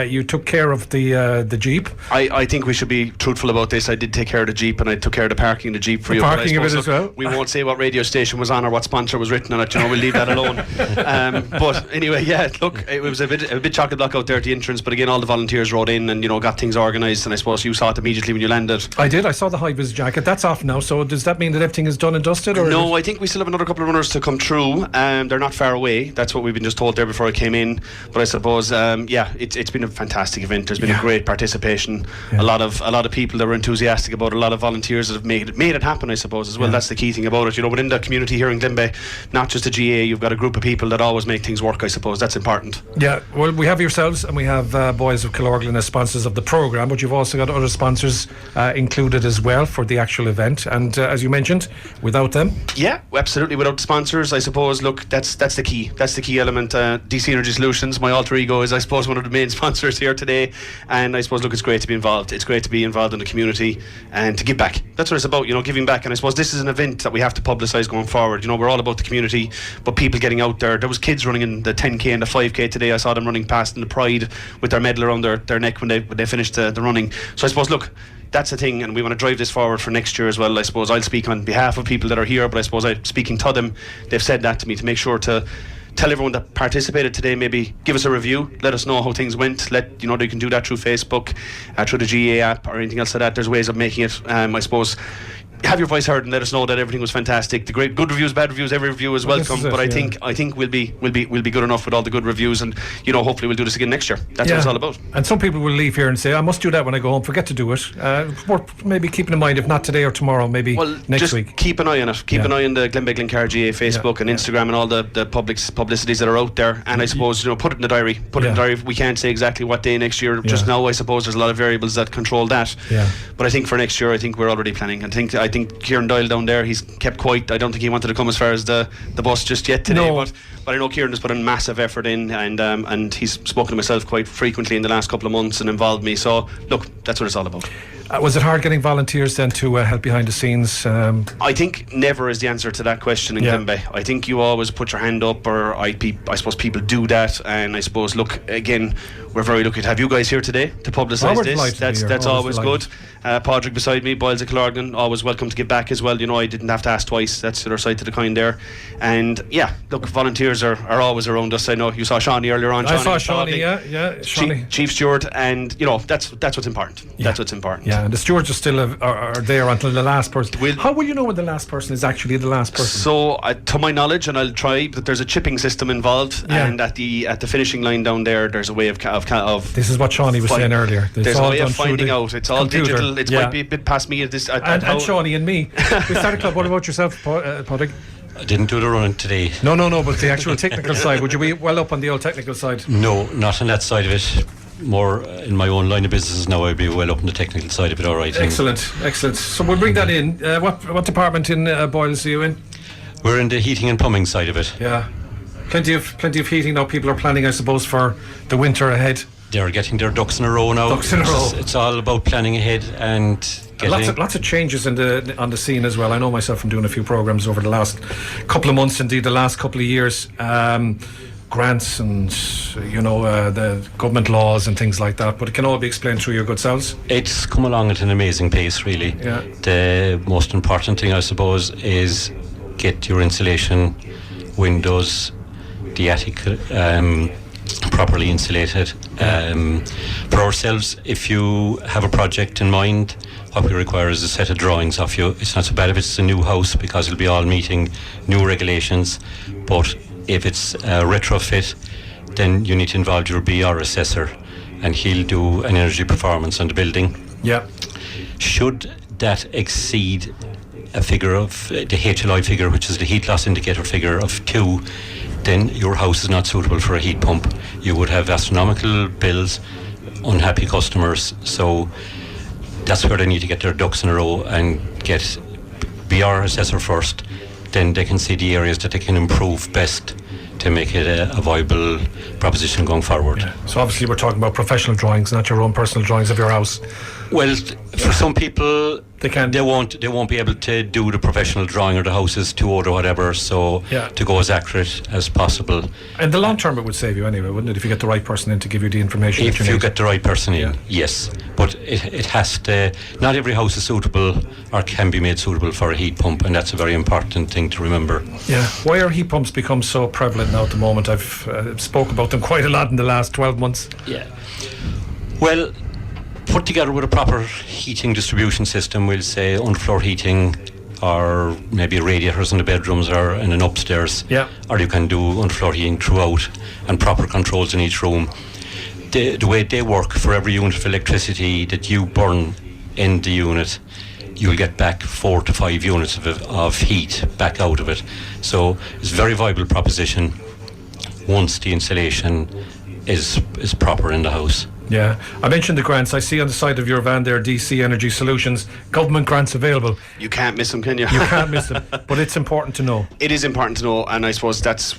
You took care of the Jeep. I think we should be truthful about this. I did take care of the Jeep, and I took care of the parking in the Jeep for you. Parking of it as well. We won't say what radio station was on or what sponsor was written on it. We'll leave that alone. But anyway, yeah. Look, it was a bit chocolate block out there at the entrance, but again, all the volunteers rode in and got things organised. And I suppose you saw it immediately when you landed. I did. I saw the high-vis jacket. That's off now. So does that mean that everything is done and dusted? Or no, I think we still have another couple of runners to come through. They're not far away. That's what we've been just told there before I came in. But I suppose, it's been a fantastic event. There's been a great participation. A lot of people that were enthusiastic about it. A lot of volunteers that have made it happen, I suppose, as well. That's the key thing about it. Within the community here in Glenbeigh, not just a GA, you've got a group of people that always make things work, I suppose. That's important. Yeah, well, we have yourselves and we have Boyles of Killorglin as sponsors of the programme, but you've also got other sponsors included as well for the actual event. And as you mentioned, without them? Yeah, absolutely. Without the sponsors, I suppose, look, that's the key. That's the key element. DC Energy Solutions, my alter ego, is, I suppose, one of the main sponsors here today. And I suppose, look, it's great to be involved. It's great to be involved in the community and to give back. That's what it's about, giving back. And I suppose this is an event that we have to publicise going forward. We're all about the community, but people getting out there. There was kids running in the 10k and the 5k today. I saw them running past in the Pride with their medal around their neck when they finished the running. So I suppose, look, that's the thing, and we want to drive this forward for next year as well. I suppose I'll speak on behalf of people that are here, but I suppose I'm speaking to them. They've said that to me, to make sure to tell everyone that participated today, maybe give us a review, let us know how things went. They can do that through Facebook, through the GA app or anything else like that. There's ways of making it, I suppose. Have your voice heard and let us know that everything was fantastic. The great good reviews, bad reviews, every review is welcome. But I think we'll be good enough with all the good reviews, and hopefully we'll do this again next year. That's what it's all about. And some people will leave here and say, I must do that when I go home, forget to do it. Worth maybe keeping in mind, if not today or tomorrow, maybe next week. Keep an eye on it. Keep an eye on the Glenbeigh Glencar GA Facebook and Instagram and all the publicities that are out there. And I suppose put it in the diary. We can't say exactly what day next year. Just now, I suppose there's a lot of variables that control that. But I think for next year, I think we're already planning. I think Kieran Doyle down there, he's kept quiet. I don't think he wanted to come as far as the bus just yet today. No. But I know Kieran has put a massive effort in, and he's spoken to myself quite frequently in the last couple of months and involved me. So look, that's what it's all about. Was it hard getting volunteers then to help behind the scenes? I think never is the answer to that question in Glenbeigh. I think you always put your hand up, or I suppose people do that. And I suppose, look, again, we're very lucky to have you guys here today to publicise this. That's always good. Padraig beside me, Boyles of Killorglin, always welcome to give back as well. I didn't have to ask twice. That's the other side to the coin there. And look, volunteers are always around us. I know you saw Seanie earlier on. I saw Seanie, Seanie. Chief Steward, and that's what's important. That's what's important. Yeah, and the stewards are still are there until the last person. How will you know when the last person is actually the last person? So, to my knowledge, and I'll try, but there's a chipping system involved, and at the finishing line down there's a way of this is what Seanie was saying earlier. There's a way of finding out. It's all computer. Digital. It might be a bit past me at this. And Seanie and me. We started club. What about yourself, Padraig? I didn't do the running today. No, but the actual technical side. Would you be well up on the old technical side? No, not on that side of it. More in my own line of business now, I'd be well up on the technical side of it, all right. Excellent. So we'll bring that in. What department in Boyles are you in? We're in the heating and plumbing side of it. Yeah. Plenty of heating now. People are planning, I suppose, for the winter ahead. They're getting their ducks in a row now. It's all about planning ahead and getting lots of changes on the scene as well. I know myself from doing a few programs over the last couple of months, indeed the last couple of years. Grants and the government laws and things like that, but it can all be explained through your good selves. It's come along at an amazing pace, really. Yeah. The most important thing, I suppose, is get your insulation, windows, the attic properly insulated. For ourselves, if you have a project in mind, what we require is a set of drawings of you. It's not so bad if it's a new house, because it'll be all meeting new regulations, but if it's a retrofit, then you need to involve your BR assessor, and he'll do an energy performance on the building. Yeah. Should that exceed a figure of the HLI figure, which is the heat loss indicator figure of 2, then your house is not suitable for a heat pump. You would have astronomical bills, unhappy customers. So that's where they need to get their ducks in a row and be our assessor first. Then they can see the areas that they can improve best to make it a viable proposition going forward. Yeah. So obviously we're talking about professional drawings, not your own personal drawings of your house. Well, for some people, they won't be able to do the professional drawing, or the house is too old or whatever. So to go as accurate as possible. And the long term, it would save you anyway, wouldn't it? If you get the right person in to give you the information. If you get the right person in, yes. But it has to. Not every house is suitable or can be made suitable for a heat pump, and that's a very important thing to remember. Yeah. Why are heat pumps become so prevalent now at the moment? I've spoke about them quite a lot in the last 12 months. Yeah. Well, put together with a proper heating distribution system, we'll say underfloor heating, or maybe radiators in the bedrooms or in an upstairs. Yeah. Or you can do underfloor heating throughout, and proper controls in each room. The way they work, for every unit of electricity that you burn in the unit, you'll get back 4 to 5 units of heat back out of it. So it's a very viable proposition once the installation is proper in the house. Yeah, I mentioned the grants. I see on the side of your van there, DC Energy Solutions, government grants available. You can't miss them, can you? You can't miss them, but it's important to know. It is important to know, and I suppose that's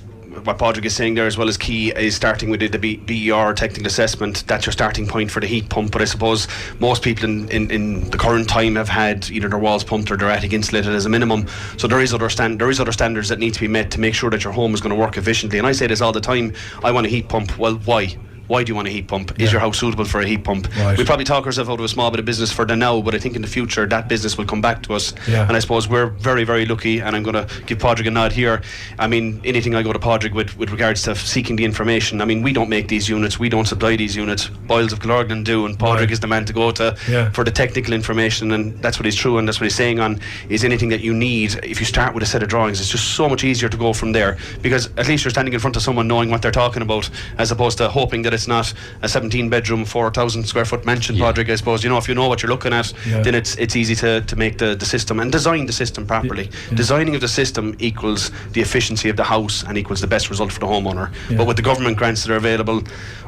what Padraig is saying there as well as key, is starting with the BER technical assessment. That's your starting point for the heat pump. But I suppose most people in the current time have had either their walls pumped or their attic insulated as a minimum. So there is other standards that need to be met to make sure that your home is going to work efficiently. And I say this all the time, I want a heat pump. Well, why? Why do you want a heat pump? Is your house suitable for a heat pump? Right. We probably talk ourselves out of a small bit of business for the now, but I think in the future that business will come back to us. Yeah. And I suppose we're very, very lucky, and I'm going to give Padraig a nod here. I mean, anything I go to Padraig with regards to seeking the information, I mean, we don't make these units, we don't supply these units. Boyles of Kilorgnan do, and Padraig is the man to go to for the technical information, and that's what he's true, and that's what he's saying on, is anything that you need, if you start with a set of drawings, it's just so much easier to go from there, because at least you're standing in front of someone knowing what they're talking about, as opposed to hoping that it's not a 17 bedroom 4,000 square foot mansion. Padraig, I suppose, you know, if you know what you're looking at, then it's easy to make the system and design the system properly. Designing of the system equals the efficiency of the house and equals the best result for the homeowner. But with the government grants that are available,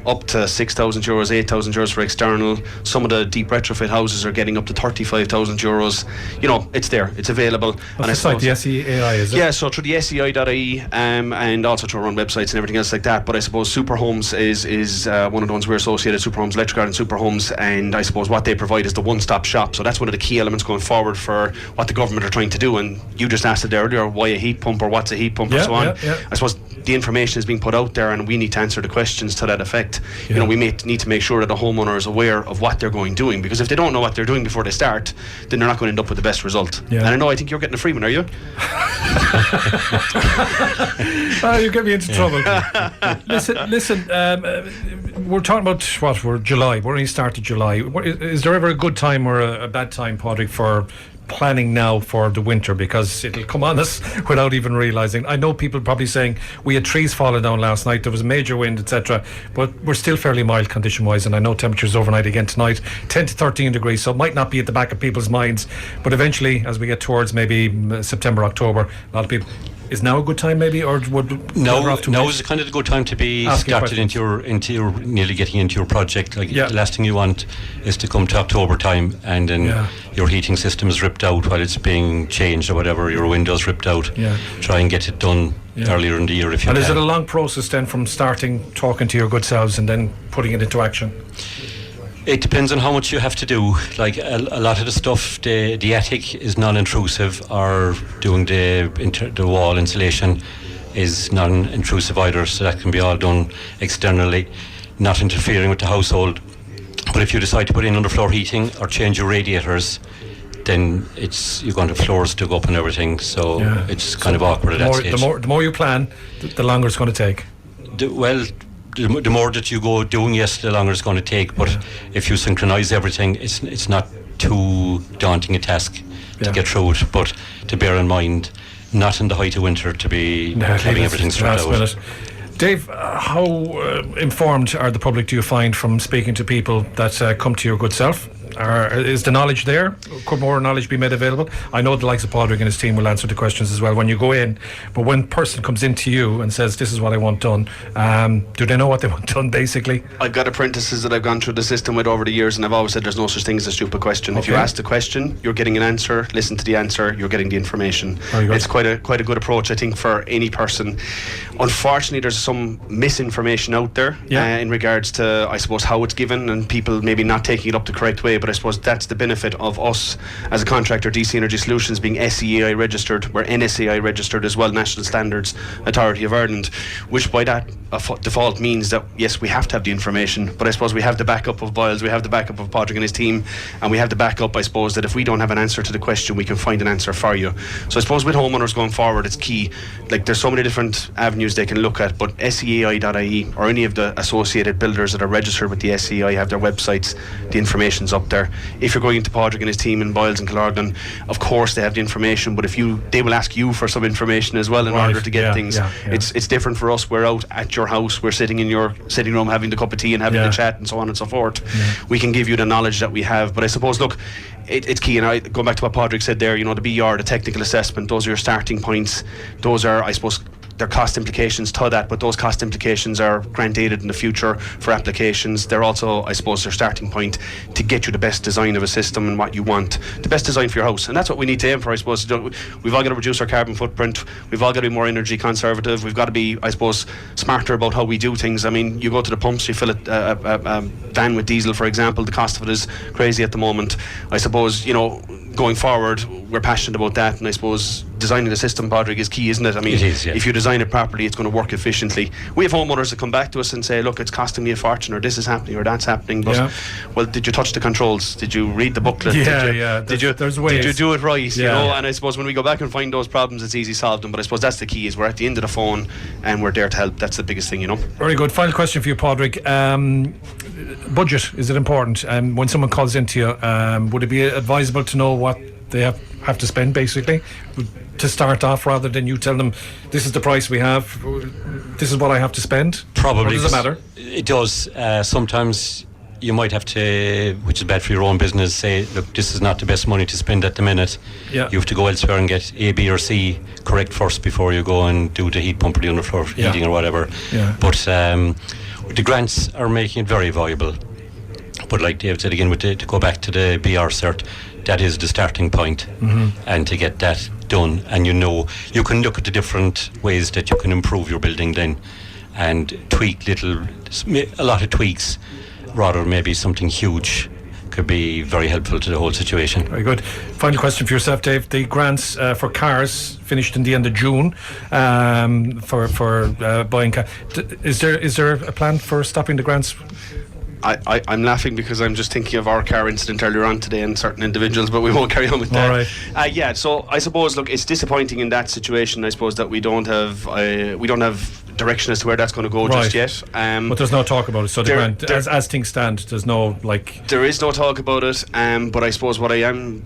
up to €6,000, €8,000 for external, some of the deep retrofit houses are getting up to €35,000. You know, it's there, it's available. And it's like the SEAI, is it? Yeah, so through the SEI.ie and also through our own websites and everything else like that. But I suppose Super Homes is one of the ones we're associated, Super Homes Electric and Super Homes, and I suppose what they provide is the one-stop shop. So that's one of the key elements going forward for what the government are trying to do. And you just asked it earlier, why a heat pump or what's a heat pump or so on. I suppose the information is being put out there, and we need to answer the questions to that effect. You know, we need to make sure that the homeowner is aware of what they're doing, because if they don't know what they're doing before they start, then they're not going to end up with the best result. And I think you're getting a free one, are you? Oh, you get me into trouble. Listen, we're talking about what? We're July. We're only started July. Is there ever a good time or a bad time, Padraig, for planning now for the winter, because it'll come on us without even realising? I know people probably saying we had trees falling down last night, there was a major wind, etc., but we're still fairly mild condition wise, and I know temperatures overnight again tonight 10 to 13 degrees, so it might not be at the back of people's minds, but eventually as we get towards maybe September, October, a lot of people, is now a good time maybe, or would now is kind of the good time to be started into your nearly getting into your project. Like the last thing you want is to come to October time and then your heating system is ripped out while it's being changed or whatever, your windows ripped out. Try and get it done earlier in the year if you can. And is it a long process then from starting talking to your good selves and then putting it into action? It depends on how much you have to do. Like a lot of the stuff, the attic is non-intrusive, or doing the wall insulation is non-intrusive either, so that can be all done externally, not interfering with the household. But if you decide to put in underfloor heating or change your radiators, then you're going to floors dug up and everything, so it's kind of awkward at that stage. The more you plan, the longer it's going to take. The more that you go doing, the longer it's going to take. But if you synchronise everything, it's not too daunting a task to get through it. But to bear in mind, not in the height of winter to be having everything stripped out. Dave, how informed are the public, do you find, from speaking to people that come to your good self is the knowledge there? Could more knowledge be made available? I know the likes of Padraig and his team will answer the questions as well when you go in, but when a person comes into you and says, this is what I want done, do they know what they want done, basically? I've got apprentices that I've gone through the system with over the years, and I've always said there's no such thing as a stupid question. If you ask the question, you're getting an answer. Listen to the answer, you're getting the information. It's quite a good approach, I think, for any person. Unfortunately, there's some misinformation out there in regards to, I suppose, how it's given, and people maybe not taking it up the correct way. But I suppose that's the benefit of us as a contractor, DC Energy Solutions, being SEAI registered. We're NSAI registered as well, National Standards Authority of Ireland, which by that default means that yes, we have to have the information, but I suppose we have the backup of Boyles, we have the backup of Padraig and his team, and we have the backup, I suppose, that if we don't have an answer to the question, we can find an answer for you. So I suppose with homeowners going forward, it's key. Like, there's so many different avenues they can look at, but SEAI.ie or any of the associated builders that are registered with the SEAI have their websites. The information's up there. If you're going into Padraig and his team in Boyles and Killarney's, of course they have the information, but they will ask you for some information as well in order to get things. It's different for us. We're out at your house, we're sitting in your sitting room having the cup of tea and having the chat and so on and so forth. We can give you the knowledge that we have, but I suppose, look, it's key, and going back to what Padraig said there, the BR, the technical assessment, those are your starting points. Those are, I suppose, there are cost implications to that, but those cost implications are grant aided in the future for applications. They're also, I suppose, their starting point to get you the best design of a system and what you want, the best design for your house. And that's what we need to aim for, I suppose. We've all got to reduce our carbon footprint. We've all got to be more energy conservative. We've got to be, I suppose, smarter about how we do things. I mean, you go to the pumps, you fill a van with diesel, for example. The cost of it is crazy at the moment. I suppose, going forward, we're passionate about that, and I suppose designing the system, Padraig, is key, isn't it? I mean, if you design it properly, it's going to work efficiently. We have homeowners that come back to us and say, look, it's costing me a fortune, or this is happening, or that's happening, but well, did you touch the controls? Did you read the booklet? Did you do it right? And I suppose when we go back and find those problems, it's easy to solve them, but I suppose that's the key, is we're at the end of the phone and we're there to help. That's the biggest thing, Very good. Final question for you, Padraig. Budget, is it important? When someone calls into you, would it be advisable to know what they have to spend, basically, to start off, rather than you tell them, this is the price we have, this is what I have to spend? Probably. Or does it matter? It does. Sometimes you might have to, which is bad for your own business, say, look, this is not the best money to spend at the minute. You have to go elsewhere and get A, B or C correct first before you go and do the heat pump or the underfloor heating or whatever. But the grants are making it very viable. But like Dave said again, to go back to the BR cert, that is the starting point. And to get that done, and you can look at the different ways that you can improve your building then, and tweak a lot of tweaks, rather maybe something huge, could be very helpful to the whole situation. Very good. Final question for yourself, Dave. The grants for cars finished in the end of June for buying cars. Is there a plan for stopping the grants? I'm laughing because I'm just thinking of our car incident earlier on today and certain individuals, but we won't carry on with that. All right. So I suppose, look, it's disappointing in that situation, I suppose, that we don't have direction as to where that's going to go just yet. But there's no talk about it. So as things stand, there's no There is no talk about it. But I suppose what I am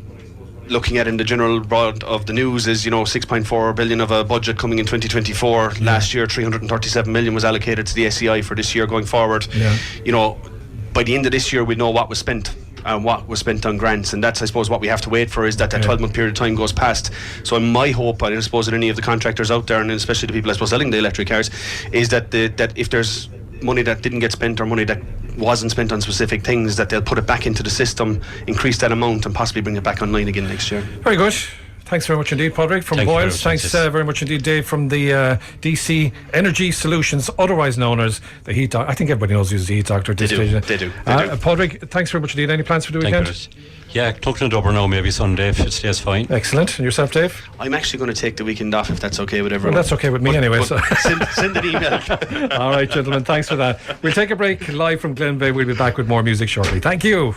looking at in the general broad of the news is 6.4 billion of a budget coming in 2024. Last year 337 million was allocated to the SEI for this year going forward. By the end of this year we'll know what was spent and what was spent on grants, and that's, I suppose, what we have to wait for, is that 12-month period of time goes past. So my hope, and I suppose that any of the contractors out there, and especially the people, I suppose, selling the electric cars, is that that if there's money that didn't get spent or money that wasn't spent on specific things, that they'll put it back into the system, increase that amount, and possibly bring it back online again next year. Very good. Thanks very much indeed, Padraig from Boyles. Thanks very much indeed, Dave, from the DC Energy Solutions, otherwise known as the Heat Doctor. I think everybody knows who's the Heat Doctor at this stage. They do. Padraig, thanks very much indeed. Any plans for the weekend? Yeah, talking to Dublin now, maybe Sunday if it stays fine. Excellent. And yourself, Dave? I'm actually going to take the weekend off, if that's okay with everyone. Well, that's okay with me anyway. So. Send an email. All right, gentlemen, thanks for that. We'll take a break live from Glenveigh. We'll be back with more music shortly. Thank you.